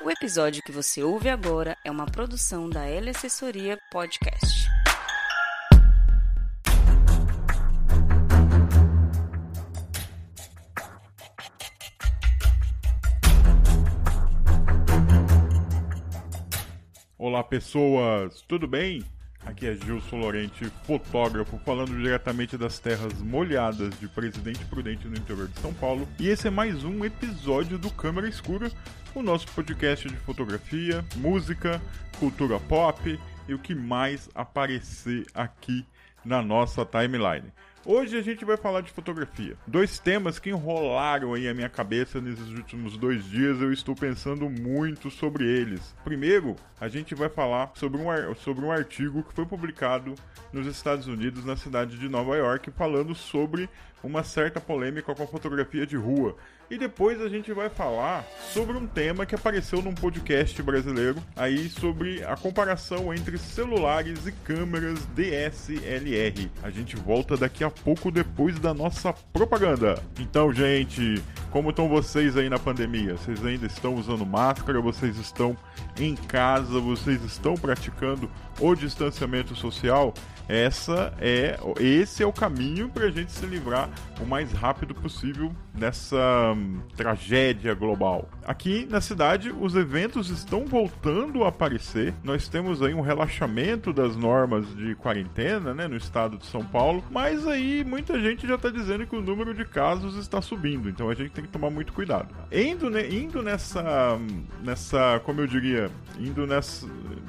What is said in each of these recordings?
O episódio que você ouve agora é uma produção da L Assessoria Podcast. Olá pessoas, tudo bem? Aqui é Gilson Lorente, fotógrafo, falando diretamente das terras molhadas de Presidente Prudente no interior de São Paulo. E esse é mais um episódio do Câmera Escura, o nosso podcast de fotografia, música, cultura pop e o que mais aparecer aqui na nossa timeline. Hoje a gente vai falar de fotografia. Dois temas que enrolaram aí a minha cabeça nesses últimos 2 dias, eu estou pensando muito sobre eles. Primeiro, a gente vai falar sobre um artigo que foi publicado nos Estados Unidos, na cidade de Nova York, falando sobre uma certa polêmica com a fotografia de rua. E depois a gente vai falar sobre um tema que apareceu num podcast brasileiro, aí sobre a comparação entre celulares e câmeras DSLR. A gente volta daqui a pouco depois da nossa propaganda. Então, gente, como estão vocês aí na pandemia? Vocês ainda estão usando máscara? Vocês estão em casa? Vocês estão praticando o distanciamento social? Esse é o caminho para a gente se livrar o mais rápido possível dessa tragédia global. Aqui na cidade, os eventos estão voltando a aparecer. Nós temos aí um relaxamento das normas de quarentena, né, no estado de São Paulo, mas aí muita gente já está dizendo que o número de casos está subindo, então a gente tem que tomar muito cuidado.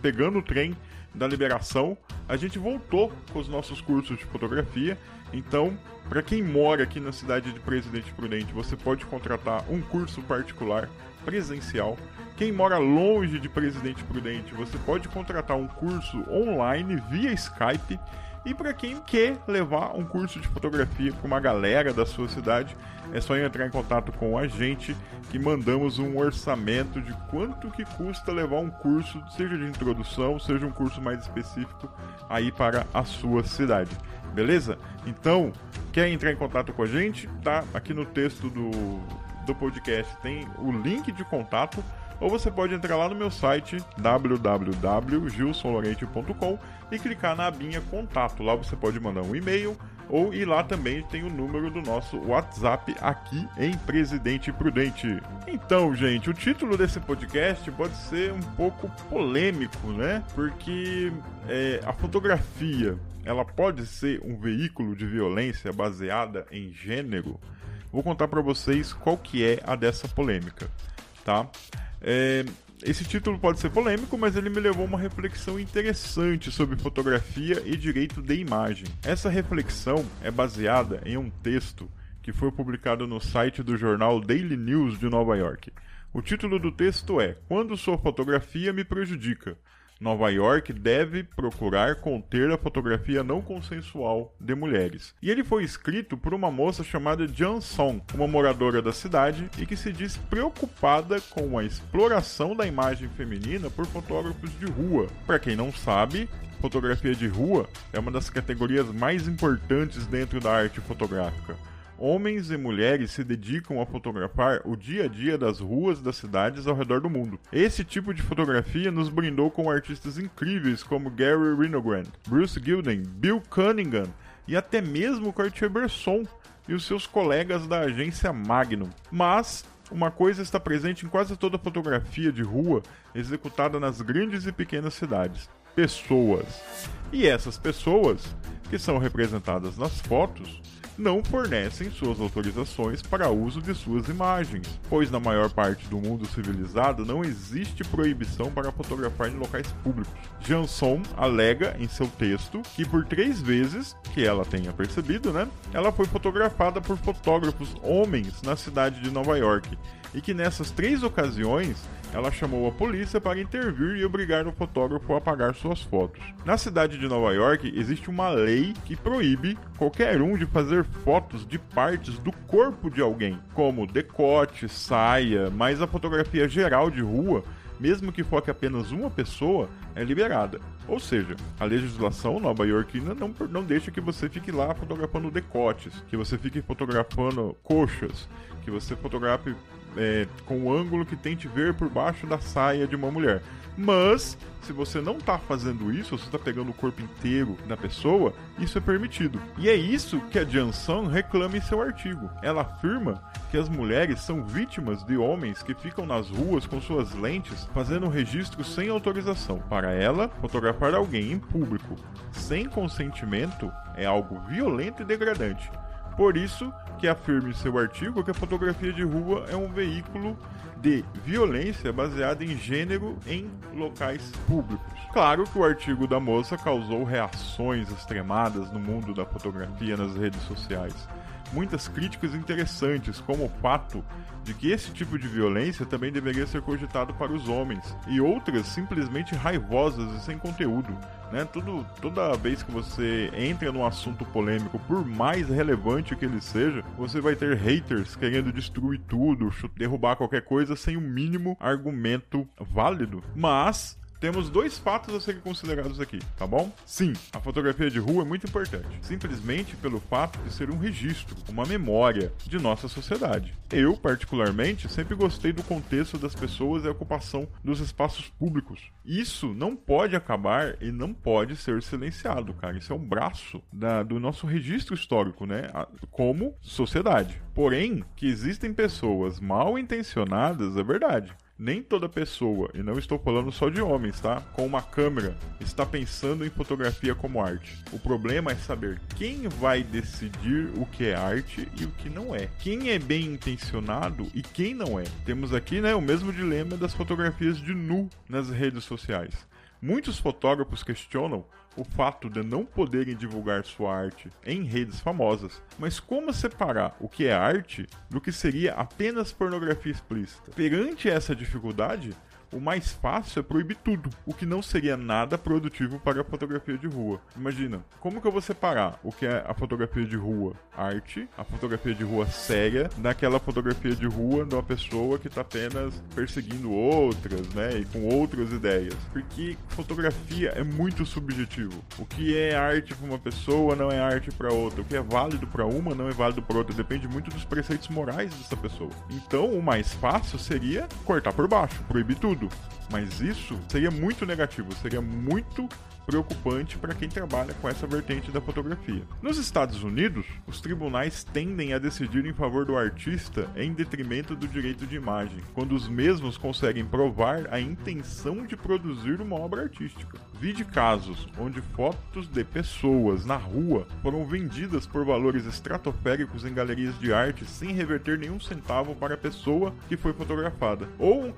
Pegando o trem da liberação, a gente voltou com os nossos cursos de fotografia. Então, para quem mora aqui na cidade de Presidente Prudente, você pode contratar um curso particular presencial. Quem mora longe de Presidente Prudente, você pode contratar um curso online via Skype. E para quem quer levar um curso de fotografia para uma galera da sua cidade, é só entrar em contato com a gente, que mandamos um orçamento de quanto que custa levar um curso, seja de introdução, seja um curso mais específico, aí para a sua cidade. Beleza? Então, quer entrar em contato com a gente? Tá aqui no texto do podcast, tem o link de contato, ou você pode entrar lá no meu site www.gilsonlorente.com e clicar na abinha contato. Lá você pode mandar um e-mail, ou ir lá também tem o número do nosso WhatsApp aqui em Presidente Prudente. Então, gente, o título desse podcast pode ser um pouco polêmico, né? Porque a fotografia, ela pode ser um veículo de violência baseada em gênero? Vou contar para vocês qual que é a dessa polêmica, tá? Esse título pode ser polêmico, mas ele me levou a uma reflexão interessante sobre fotografia e direito de imagem. Essa reflexão é baseada em um texto que foi publicado no site do jornal Daily News de Nova York. O título do texto é "Quando sua fotografia me prejudica. Nova York deve procurar conter a fotografia não consensual de mulheres". E ele foi escrito por uma moça chamada Jan Song, uma moradora da cidade e que se diz preocupada com a exploração da imagem feminina por fotógrafos de rua. Para quem não sabe, fotografia de rua é uma das categorias mais importantes dentro da arte fotográfica. Homens e mulheres se dedicam a fotografar o dia a dia das ruas das cidades ao redor do mundo. Esse tipo de fotografia nos brindou com artistas incríveis como Gary Winogrand, Bruce Gilden, Bill Cunningham e até mesmo Cartier-Bresson e os seus colegas da agência Magnum. Mas uma coisa está presente em quase toda a fotografia de rua executada nas grandes e pequenas cidades: pessoas. E essas pessoas, que são representadas nas fotos, não fornecem suas autorizações para uso de suas imagens, pois na maior parte do mundo civilizado não existe proibição para fotografar em locais públicos. Janson alega em seu texto que por 3 vezes, que ela tenha percebido, ela foi fotografada por fotógrafos homens na cidade de Nova York, e que nessas 3 ocasiões ela chamou a polícia para intervir e obrigar o fotógrafo a apagar suas fotos. Na cidade de Nova York existe uma lei que proíbe qualquer um de fazer fotos de partes do corpo de alguém, como decote, saia, mas a fotografia geral de rua, mesmo que foque apenas uma pessoa, é liberada. Ou seja, a legislação nova-iorquina não deixa que você fique lá fotografando decotes, que você fique fotografando coxas, que você fotografe com o ângulo que tente ver por baixo da saia de uma mulher. Mas, se você não está fazendo isso, você está pegando o corpo inteiro da pessoa, isso é permitido. E é isso que a Janson reclama em seu artigo. Ela afirma que as mulheres são vítimas de homens que ficam nas ruas com suas lentes fazendo registro sem autorização. Para ela, fotografar alguém em público sem consentimento é algo violento e degradante. Por isso que afirma em seu artigo que a fotografia de rua é um veículo de violência baseada em gênero em locais públicos. Claro que o artigo da moça causou reações extremadas no mundo da fotografia nas redes sociais. Muitas críticas interessantes, como o fato de que esse tipo de violência também deveria ser cogitado para os homens, e outras simplesmente raivosas e sem conteúdo. Né? Toda vez que você entra num assunto polêmico, por mais relevante que ele seja, você vai ter haters querendo destruir tudo, derrubar qualquer coisa sem o mínimo argumento válido. Mas temos dois fatos a serem considerados aqui, tá bom? Sim, a fotografia de rua é muito importante, simplesmente pelo fato de ser um registro, uma memória de nossa sociedade. Eu, particularmente, sempre gostei do contexto das pessoas e a ocupação dos espaços públicos. Isso não pode acabar e não pode ser silenciado, cara. Isso é um braço do nosso registro histórico, né? Como sociedade. Porém, que existem pessoas mal intencionadas, é verdade. Nem toda pessoa, e não estou falando só de homens, tá? Com uma câmera, está pensando em fotografia como arte. O problema é saber quem vai decidir o que é arte e o que não é. Quem é bem intencionado e quem não é. Temos aqui, né, o mesmo dilema das fotografias de nu nas redes sociais. Muitos fotógrafos questionam o fato de não poderem divulgar sua arte em redes famosas. Mas como separar o que é arte do que seria apenas pornografia explícita? Perante essa dificuldade, o mais fácil é proibir tudo, o que não seria nada produtivo para a fotografia de rua. Imagina, como que eu vou separar o que é a fotografia de rua arte, a fotografia de rua séria, daquela fotografia de rua de uma pessoa que está apenas perseguindo outras, né, e com outras ideias? Porque fotografia é muito subjetivo. O que é arte para uma pessoa não é arte para outra. O que é válido para uma não é válido para outra. Depende muito dos preceitos morais dessa pessoa. Então, o mais fácil seria cortar por baixo, proibir tudo. Mas isso seria muito negativo, seria muito preocupante para quem trabalha com essa vertente da fotografia. Nos Estados Unidos, os tribunais tendem a decidir em favor do artista em detrimento do direito de imagem, quando os mesmos conseguem provar a intenção de produzir uma obra artística. Vide casos onde fotos de pessoas na rua foram vendidas por valores estratosféricos em galerias de arte sem reverter nenhum centavo para a pessoa que foi fotografada. Ou o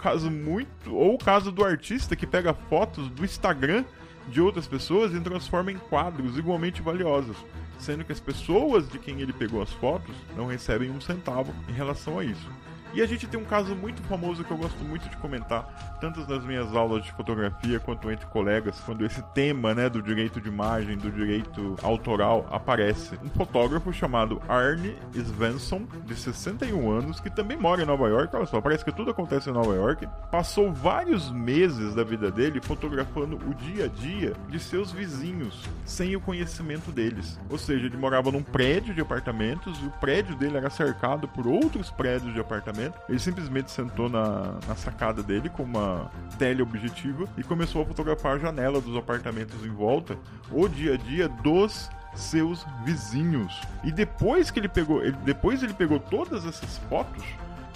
caso do artista que pega fotos do Instagram de outras pessoas e transforma em quadros igualmente valiosos, sendo que as pessoas de quem ele pegou as fotos não recebem um centavo em relação a isso. E a gente tem um caso muito famoso que eu gosto muito de comentar, tanto nas minhas aulas de fotografia quanto entre colegas, quando esse tema, né, do direito de imagem, do direito autoral aparece. Um fotógrafo chamado Arne Svensson, de 61 anos, que também mora em Nova York, olha só, parece que tudo acontece em Nova York, passou vários meses da vida dele fotografando o dia a dia de seus vizinhos, sem o conhecimento deles. Ou seja, ele morava num prédio de apartamentos e o prédio dele era cercado por outros prédios de apartamentos. Ele simplesmente sentou na sacada dele com uma teleobjetiva e começou a fotografar a janela dos apartamentos em volta, o dia a dia dos seus vizinhos. E depois ele pegou todas essas fotos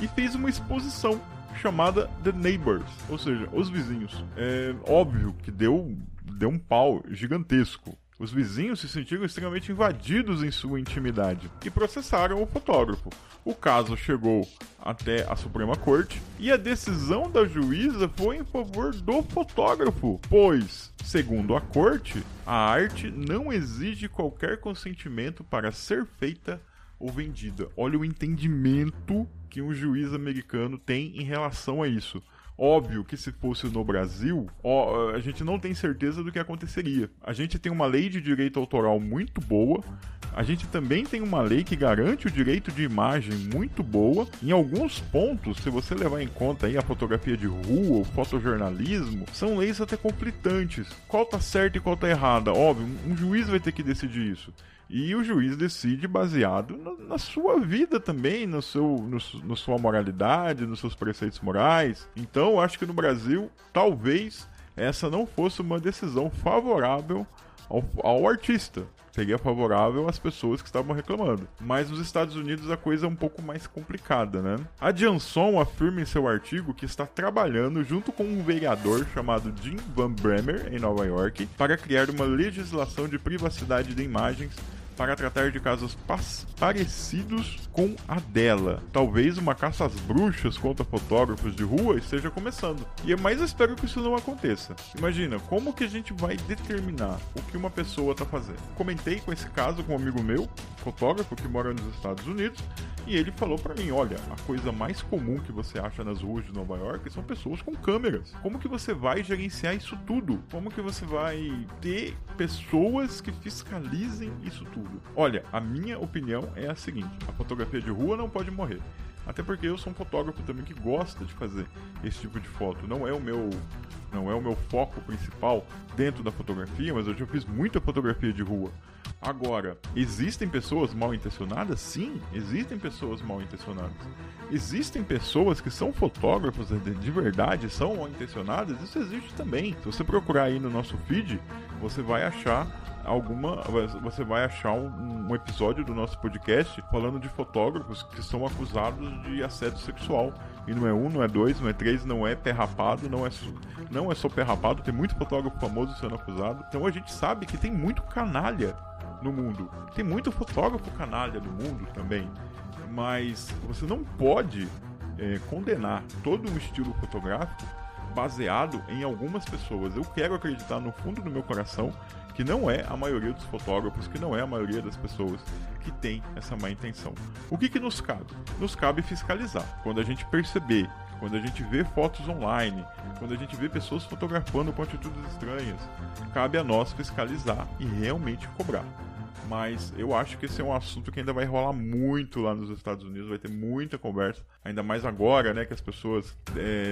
e fez uma exposição chamada The Neighbors, ou seja, os vizinhos. É óbvio que deu um pau gigantesco. Os vizinhos se sentiram extremamente invadidos em sua intimidade e processaram o fotógrafo. O caso chegou até a Suprema Corte e a decisão da juíza foi em favor do fotógrafo, pois, segundo a corte, a arte não exige qualquer consentimento para ser feita ou vendida. Olha o entendimento que um juiz americano tem em relação a isso. Óbvio que se fosse no Brasil, a gente não tem certeza do que aconteceria. A gente tem uma lei de direito autoral muito boa, a gente também tem uma lei que garante o direito de imagem muito boa. Em alguns pontos, se você levar em conta aí a fotografia de rua, o fotojornalismo, são leis até conflitantes. Qual tá certo e qual tá errada? Óbvio, um juiz vai ter que decidir isso. E o juiz decide baseado na sua vida também, na sua moralidade, nos seus preceitos morais. Então, eu acho que no Brasil, talvez essa não fosse uma decisão favorável ao artista. Seria favorável às pessoas que estavam reclamando. Mas nos Estados Unidos a coisa é um pouco mais complicada, né? A Janson afirma em seu artigo que está trabalhando junto com um vereador chamado Jim Van Bremer, em Nova York, para criar uma legislação de privacidade de imagens para tratar de casos parecidos com a dela. Talvez uma caça às bruxas contra fotógrafos de rua esteja começando. Mas eu espero que isso não aconteça. Imagina, como que a gente vai determinar o que uma pessoa está fazendo? Comentei com esse caso com um amigo meu, fotógrafo que mora nos Estados Unidos, e ele falou pra mim, olha, a coisa mais comum que você acha nas ruas de Nova York são pessoas com câmeras. Como que você vai gerenciar isso tudo? Como que você vai ter pessoas que fiscalizem isso tudo? Olha, a minha opinião é a seguinte, a fotografia de rua não pode morrer. Até porque eu sou um fotógrafo também que gosta de fazer esse tipo de foto. Não é o meu foco principal dentro da fotografia, mas eu já fiz muita fotografia de rua. Agora, existem pessoas mal intencionadas? Sim, existem pessoas mal intencionadas. Existem pessoas que são fotógrafos de verdade, são mal intencionadas? Isso existe também. Se você procurar aí no nosso feed, você vai achar um episódio do nosso podcast falando de fotógrafos que são acusados de assédio sexual. E não é um, não é dois, não é três, não é pé rapado, não é só pé rapado, tem muito fotógrafo famoso sendo acusado. Então a gente sabe que tem muito canalha no mundo. Tem muito fotógrafo canalha no mundo também. Mas você não pode condenar todo um estilo fotográfico baseado em algumas pessoas. Eu quero acreditar no fundo do meu coração que não é a maioria dos fotógrafos, que não é a maioria das pessoas que tem essa má intenção. O que nos cabe? Nos cabe fiscalizar. Quando a gente perceber, quando a gente vê fotos online, quando a gente vê pessoas fotografando com atitudes estranhas, cabe a nós fiscalizar e realmente cobrar. Mas eu acho que esse é um assunto que ainda vai rolar muito lá nos Estados Unidos, vai ter muita conversa, ainda mais agora, né, que as pessoas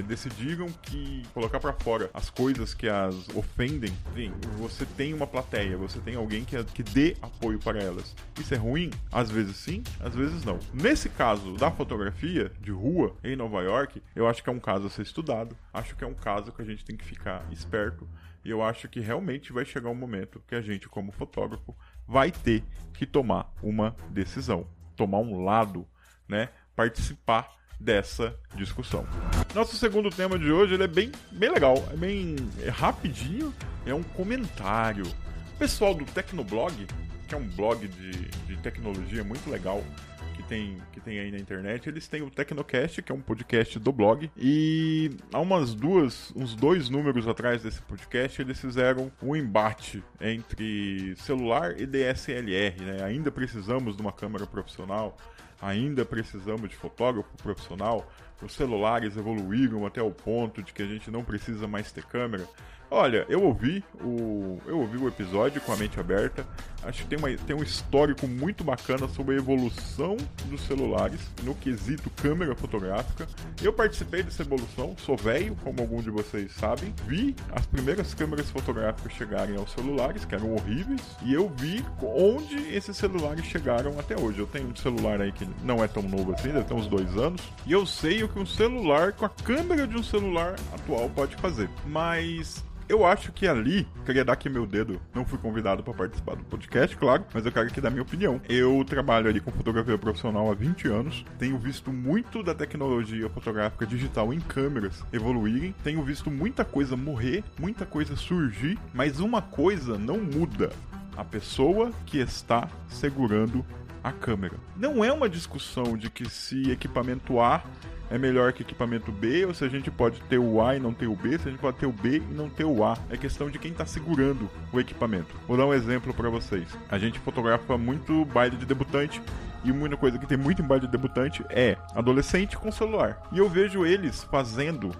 decidiram que colocar pra fora as coisas que as ofendem. Sim, você tem uma plateia, você tem alguém que dê apoio para elas. Isso é ruim? Às vezes sim, às vezes não. Nesse caso da fotografia de rua em Nova York, eu acho que é um caso a ser estudado, acho que é um caso que a gente tem que ficar esperto, e eu acho que realmente vai chegar um momento que a gente, como fotógrafo, vai ter que tomar uma decisão, tomar um lado, né? Participar dessa discussão. Nosso segundo tema de hoje ele é bem legal, é bem rapidinho, é um comentário. O pessoal do Tecnoblog, que é um blog de tecnologia muito legal, que tem aí na internet, eles têm o Tecnocast, que é um podcast do blog, e há uns 2 números atrás desse podcast, eles fizeram um embate entre celular e DSLR, né? Ainda precisamos de uma câmera profissional, ainda precisamos de fotógrafo profissional, os celulares evoluíram até o ponto de que a gente não precisa mais ter câmera. Olha, eu ouvi o episódio com a mente aberta. Acho que tem um histórico muito bacana sobre a evolução dos celulares no quesito câmera fotográfica. Eu participei dessa evolução, sou velho, como alguns de vocês sabem. Vi as primeiras câmeras fotográficas chegarem aos celulares, que eram horríveis, e eu vi onde esses celulares chegaram até hoje. Eu tenho um celular aí que não é tão novo assim, deve ter uns 2 anos, e eu sei o que um celular com a câmera de um celular atual pode fazer. Mas eu acho que ali, queria dar aqui meu dedo, não fui convidado para participar do podcast, claro, mas eu quero aqui dar minha opinião. Eu trabalho ali com fotografia profissional há 20 anos, tenho visto muito da tecnologia fotográfica digital em câmeras evoluírem, tenho visto muita coisa morrer, muita coisa surgir, mas uma coisa não muda: a pessoa que está segurando a câmera. Não é uma discussão de que se equipamento A é melhor que equipamento B, ou se a gente pode ter o A e não ter o B, se a gente pode ter o B e não ter o A. É questão de quem está segurando o equipamento. Vou dar um exemplo para vocês. A gente fotografa muito baile de debutante, e uma coisa que tem muito em baile de debutante é adolescente com celular. E eu vejo eles fazendo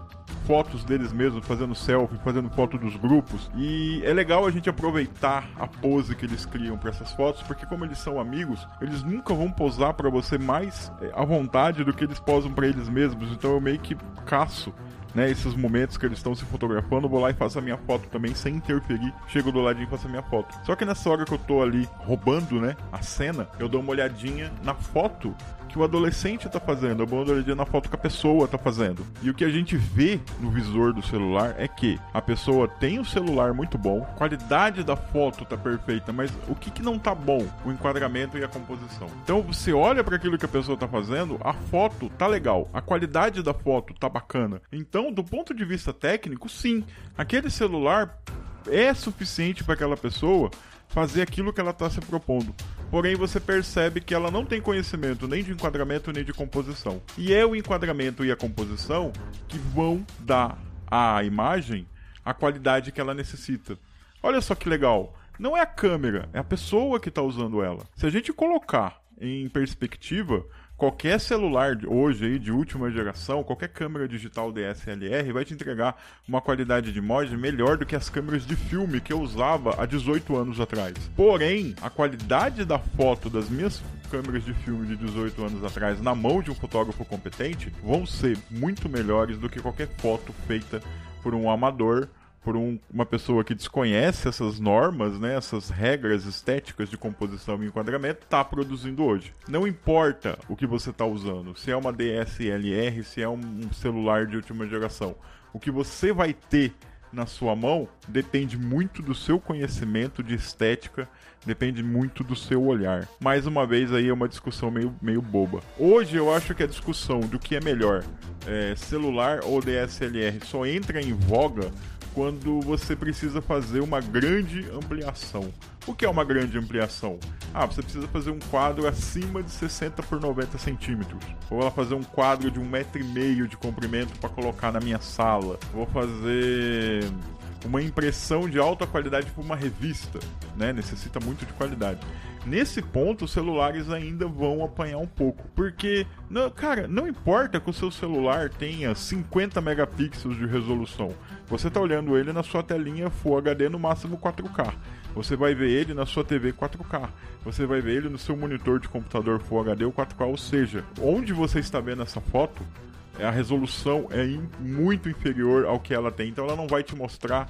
fotos deles mesmos, fazendo selfie, fazendo foto dos grupos, e é legal a gente aproveitar a pose que eles criam para essas fotos, porque como eles são amigos, eles nunca vão posar para você mais à vontade do que eles posam para eles mesmos. Então eu meio que caço né, esses momentos que eles estão se fotografando, eu vou lá e faço a minha foto também, sem interferir, chego do ladinho e faço a minha foto. Só que nessa hora que eu tô ali roubando, né, a cena, eu dou uma olhadinha na foto que o adolescente tá fazendo, eu dou uma olhadinha na foto que a pessoa tá fazendo. E o que a gente vê no visor do celular é que a pessoa tem um celular muito bom, a qualidade da foto tá perfeita, mas o que não tá bom? O enquadramento e a composição. Então você olha para aquilo que a pessoa tá fazendo, a foto tá legal, a qualidade da foto tá bacana. Então, do ponto de vista técnico, sim, aquele celular é suficiente para aquela pessoa fazer aquilo que ela está se propondo. Porém, você percebe que ela não tem conhecimento nem de enquadramento nem de composição. E é o enquadramento e a composição que vão dar à imagem a qualidade que ela necessita. Olha só que legal. Não é a câmera, é a pessoa que está usando ela. Se a gente colocar em perspectiva, qualquer celular hoje aí de última geração, qualquer câmera digital DSLR vai te entregar uma qualidade de imagem melhor do que as câmeras de filme que eu usava há 18 anos atrás. Porém, a qualidade da foto das minhas câmeras de filme de 18 anos atrás na mão de um fotógrafo competente vão ser muito melhores do que qualquer foto feita por um amador, por uma pessoa que desconhece essas normas, né, essas regras estéticas de composição e enquadramento, está produzindo hoje. Não importa o que você está usando, se é uma DSLR, se é um celular de última geração. O que você vai ter na sua mão depende muito do seu conhecimento de estética, depende muito do seu olhar. Mais uma vez aí é uma discussão meio boba. Hoje eu acho que a discussão do que é melhor, celular ou DSLR, só entra em voga quando você precisa fazer uma grande ampliação. O que é uma grande ampliação? Você precisa fazer um quadro acima de 60 por 90 centímetros. Vou lá fazer um quadro de 1,5 m de comprimento para colocar na minha sala. Vou fazer uma impressão de alta qualidade para uma revista, né? Necessita muito de qualidade. Nesse ponto, os celulares ainda vão apanhar um pouco, porque, não importa que o seu celular tenha 50 megapixels de resolução, você está olhando ele na sua telinha Full HD no máximo 4K, você vai ver ele na sua TV 4K, você vai ver ele no seu monitor de computador Full HD ou 4K, ou seja, onde você está vendo essa foto, a resolução é muito inferior ao que ela tem, então ela não vai te mostrar,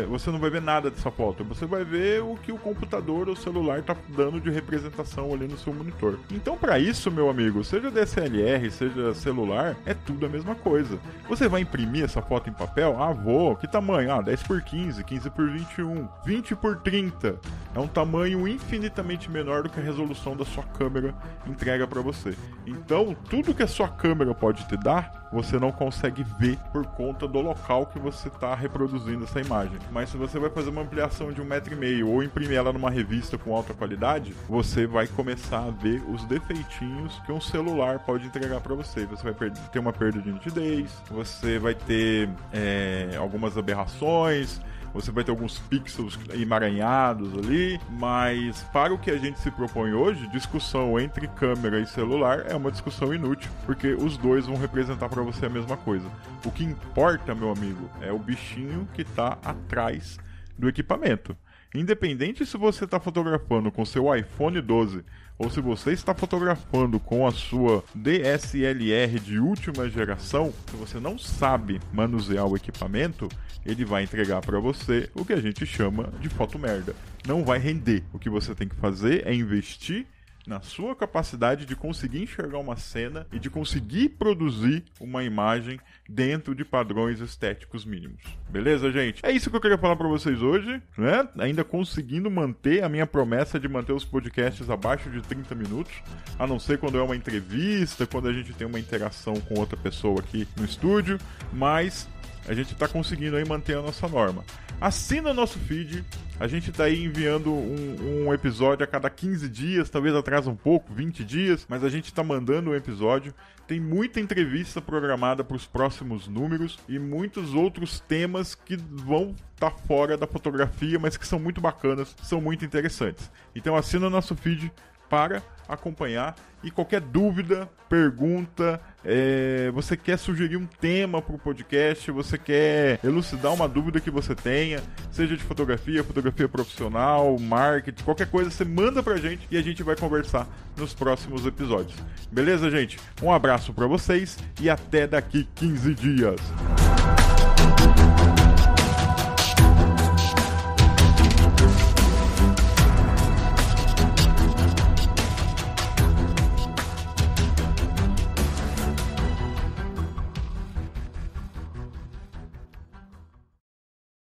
você não vai ver nada dessa foto, você vai ver o que o computador ou o celular está dando de representação ali no seu monitor. Então, para isso, meu amigo, seja DSLR, seja celular, é tudo a mesma coisa. Você vai imprimir essa foto em papel? Vou. Que tamanho? 10 por 15, 15 por 21, 20 por 30. É um tamanho infinitamente menor do que a resolução da sua câmera entrega para você. Então, tudo que a sua câmera pode te dar, você não consegue ver por conta do local que você está reproduzindo essa imagem. Mas se você vai fazer uma ampliação de 1,5 m ou imprimir ela numa revista com alta qualidade, você vai começar a ver os defeitinhos que um celular pode entregar para você. Você vai ter uma perda de nitidez, você vai ter algumas aberrações, você vai ter alguns pixels emaranhados ali, mas para o que a gente se propõe hoje, discussão entre câmera e celular é uma discussão inútil, porque os dois vão representar para você a mesma coisa. O que importa, meu amigo, é o bichinho que está atrás do equipamento. Independente se você está fotografando com seu iPhone 12 ou se você está fotografando com a sua DSLR de última geração, se você não sabe manusear o equipamento, ele vai entregar para você o que a gente chama de foto merda. Não vai render. O que você tem que fazer é investir na sua capacidade de conseguir enxergar uma cena e de conseguir produzir uma imagem dentro de padrões estéticos mínimos. Beleza, gente? É isso que eu queria falar para vocês hoje, né? Ainda conseguindo manter a minha promessa de manter os podcasts abaixo de 30 minutos, a não ser quando é uma entrevista, quando a gente tem uma interação com outra pessoa aqui no estúdio, mas a gente está conseguindo aí manter a nossa norma. Assina o nosso feed, a gente está aí enviando um episódio a cada 15 dias, talvez atrasa um pouco, 20 dias, mas a gente está mandando um episódio. Tem muita entrevista programada para os próximos números e muitos outros temas que vão estar fora da fotografia, mas que são muito bacanas, são muito interessantes. Então assina o nosso feed, para acompanhar. E qualquer dúvida, pergunta, você quer sugerir um tema para o podcast, você quer elucidar uma dúvida que você tenha, seja de fotografia profissional, marketing, qualquer coisa, você manda pra gente e a gente vai conversar nos próximos episódios. Beleza, gente? Um abraço para vocês e até daqui 15 dias.